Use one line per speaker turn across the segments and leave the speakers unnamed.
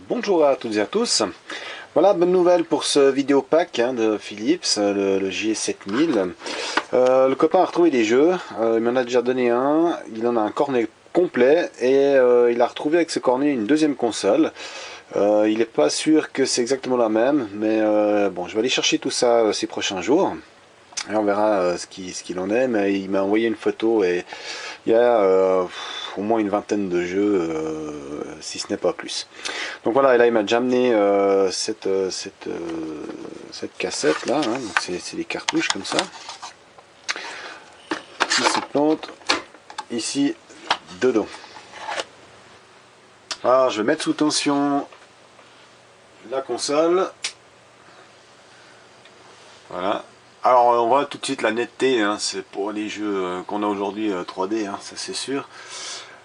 Bonjour à toutes et à tous. Voilà, bonne nouvelle pour ce vidéo pack de Philips, le J7000. Le copain a retrouvé des jeux, il m'en a déjà donné un, il en a un cornet complet et il a retrouvé avec ce cornet une deuxième console. Il n'est pas sûr que c'est exactement la même, mais bon, je vais aller chercher tout ça ces prochains jours. Et on verra ce qu'il en est, mais il m'a envoyé une photo et il y a au moins une vingtaine de jeux, si ce n'est pas plus. Donc voilà, et là il m'a déjà amené cette cassette là, hein. C'est des cartouches comme ça. Ici c'est plante, ici dedans. Alors je vais mettre sous tension la console. Voilà. Alors on voit tout de suite la netteté, hein, c'est pour les jeux qu'on a aujourd'hui 3D, hein, ça c'est sûr.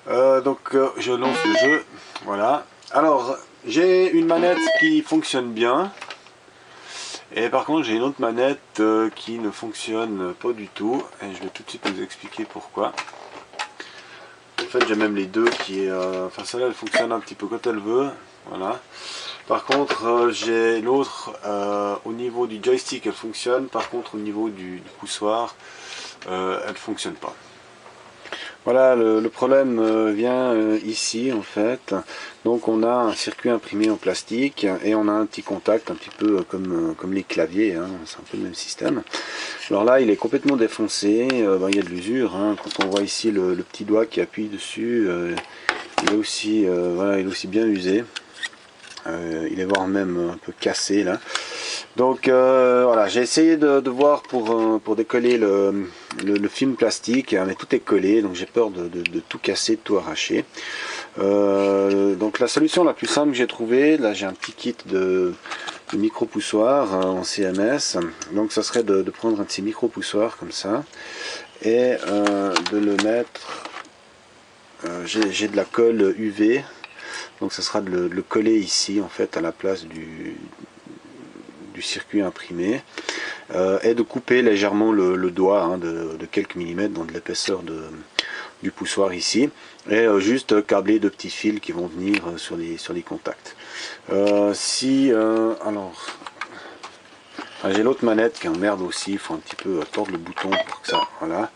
Donc je lance le jeu, voilà. Alors j'ai une manette qui fonctionne bien, et par contre j'ai une autre manette qui ne fonctionne pas du tout, et je vais tout de suite vous expliquer pourquoi. En fait j'ai même les deux qui, enfin celle-là elle fonctionne un petit peu quand elle veut, voilà. Par contre j'ai l'autre au niveau du joystick elle fonctionne, par contre au niveau du poussoir elle fonctionne pas. Voilà, le problème vient ici en fait. Donc on a un circuit imprimé en plastique et on a un petit contact un petit peu comme les claviers, hein, c'est un peu le même système. Alors là il est complètement défoncé, il y a de l'usure, hein. Quand on voit ici le petit doigt qui appuie dessus, il est aussi, voilà, il est aussi bien usé. Il est voire même un peu cassé là. Donc voilà, j'ai essayé de voir pour décoller le film plastique, mais tout est collé, donc j'ai peur de tout casser, de tout arracher. Donc la solution la plus simple que j'ai trouvée, là j'ai un petit kit de micro-poussoir en CMS, donc ça serait de prendre un de ces micro-poussoirs comme ça, et de le mettre, j'ai de la colle UV, donc ça sera de le coller ici en fait à la place du circuit imprimé, et de couper légèrement le doigt, hein, de quelques millimètres dans de l'épaisseur du poussoir ici, et juste câbler de petits fils qui vont venir sur les contacts. Alors j'ai l'autre manette qui emmerde aussi, il faut un petit peu tordre le bouton pour que ça, voilà.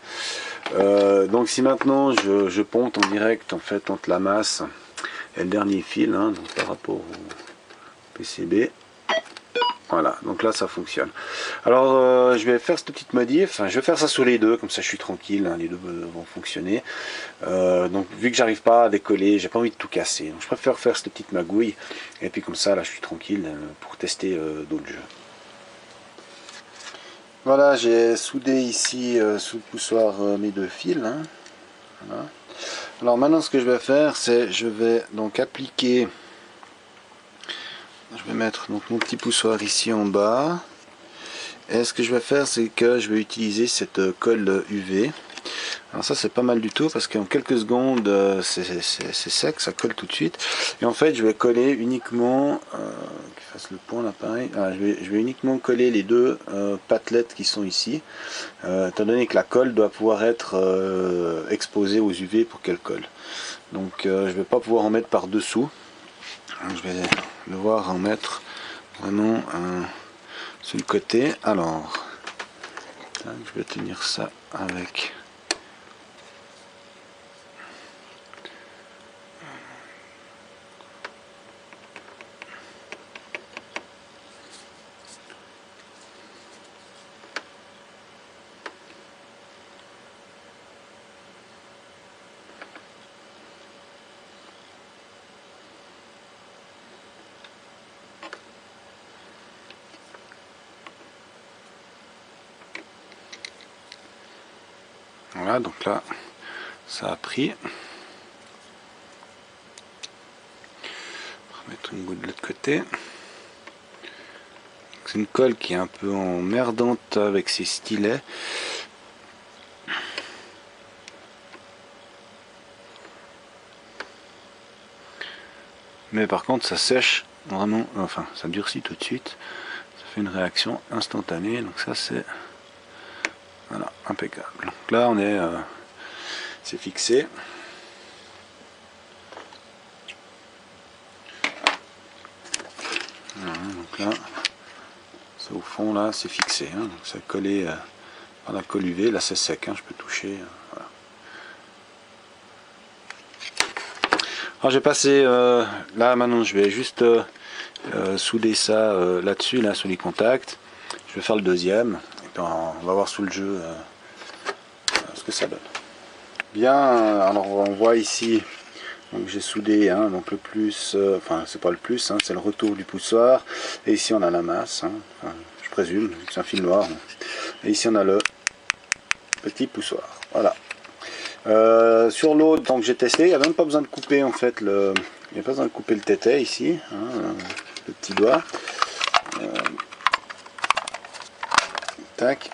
Donc si maintenant je ponte en direct en fait entre la masse et le dernier fil, hein, donc par rapport au PCB, voilà, donc là ça fonctionne. Alors je vais faire cette petite modif, enfin, je vais faire ça sur les deux, comme ça je suis tranquille, hein, les deux vont fonctionner. Donc vu que j'arrive pas à décoller, j'ai pas envie de tout casser, donc je préfère faire cette petite magouille, et puis comme ça là je suis tranquille pour tester d'autres jeux. Voilà, j'ai soudé ici sous le poussoir mes deux fils, hein. Voilà. Alors maintenant ce que je vais faire, c'est je vais donc appliquer, je vais mettre donc mon petit poussoir ici en bas, et ce que je vais faire c'est que je vais utiliser cette colle UV. Alors ça c'est pas mal du tout parce qu'en quelques secondes c'est sec, ça colle tout de suite, et en fait je vais coller uniquement, qu'il fasse le point là pareil, je vais uniquement coller les deux patelettes qui sont ici, étant donné que la colle doit pouvoir être exposée aux UV pour qu'elle colle. Donc je vais pas pouvoir en mettre par dessous, je vais devoir en mettre vraiment sur le côté. Alors je vais tenir ça avec voilà, donc là ça a pris. On va mettre une bout de l'autre côté. C'est une colle qui est un peu emmerdante avec ses stylets. Mais par contre ça sèche vraiment, enfin ça durcit tout de suite. Ça fait une réaction instantanée, donc ça c'est, voilà, impeccable. Donc là on est, c'est fixé. fond là c'est fixé, hein, donc c'est collé par la colle UV, là c'est sec, hein, je peux toucher. Voilà. Alors j'ai passé, là maintenant je vais juste souder ça là-dessus, là sous les contacts. Je vais faire le deuxième, et puis on va voir sous le jeu ce que ça donne. Bien, alors on voit ici, donc j'ai soudé, hein, donc le plus, enfin c'est pas le plus, hein, c'est le retour du poussoir, et ici on a la masse, hein, enfin, je présume, vu que c'est un fil noir, et ici on a le petit poussoir, voilà. Sur l'autre, donc j'ai testé, il n'y a même pas besoin de couper en fait il n'y a pas besoin de couper le tétet ici, hein, le petit doigt. Tac.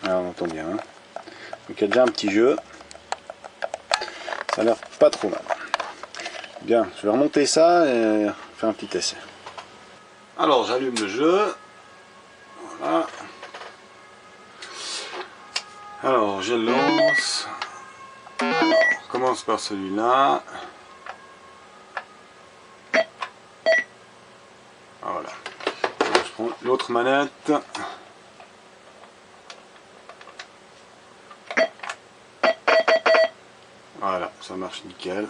Alors on entend bien. Hein. Donc il y a déjà un petit jeu. Ça a l'air pas trop mal. Bien, je vais remonter ça et faire un petit essai. Alors j'allume le jeu. Voilà. Alors je lance. Alors, on commence par celui-là. Voilà. Alors, je prends l'autre manette. Voilà, ça marche nickel.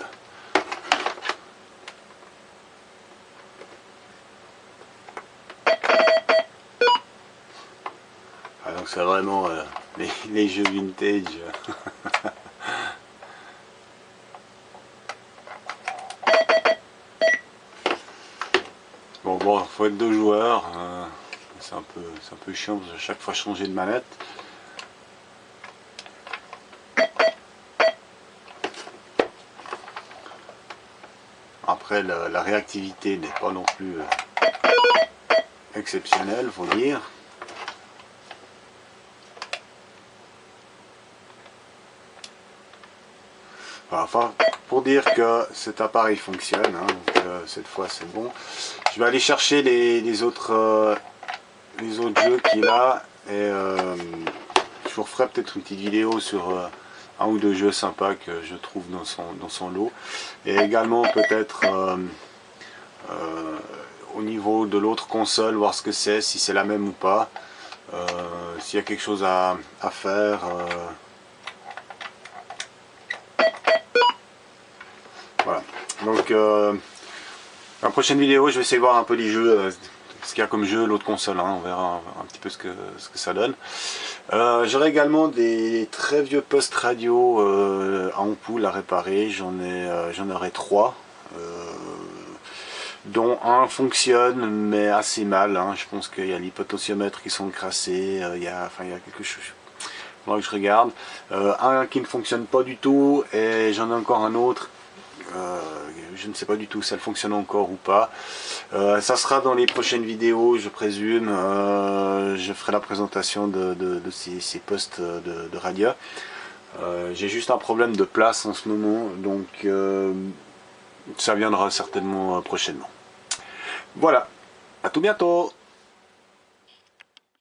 Ah, donc c'est vraiment les jeux vintage. Bon, faut être 2 joueurs. C'est un peu chiant parce que chaque fois changer de manette. Après, la réactivité n'est pas non plus exceptionnelle, faut dire. Enfin, pour dire que cet appareil fonctionne, hein, donc, cette fois c'est bon. Je vais aller chercher les autres jeux qu'il a et je vous referai peut-être une petite vidéo sur un ou deux jeux sympas que je trouve dans son lot, et également peut-être au niveau de l'autre console, voir ce que c'est, si c'est la même ou pas, s'il y a quelque chose à faire. Voilà, donc la prochaine vidéo je vais essayer de voir un peu les jeux, ce qu'il y a comme jeu, l'autre console, hein, on verra un petit peu ce que ça donne. J'aurai également des très vieux postes radio à ampoule à réparer, j'en aurai 3, dont un fonctionne mais assez mal, hein. Je pense qu'il y a les potentiomètres qui sont crassés, il y a quelque chose, il faudra que je regarde. Un qui ne fonctionne pas du tout, et j'en ai encore un autre. Je ne sais pas du tout si elle fonctionne encore ou pas. Ça sera dans les prochaines vidéos, je présume. Je ferai la présentation de ces postes de radio. J'ai juste un problème de place en ce moment, donc ça viendra certainement prochainement. Voilà, à tout bientôt.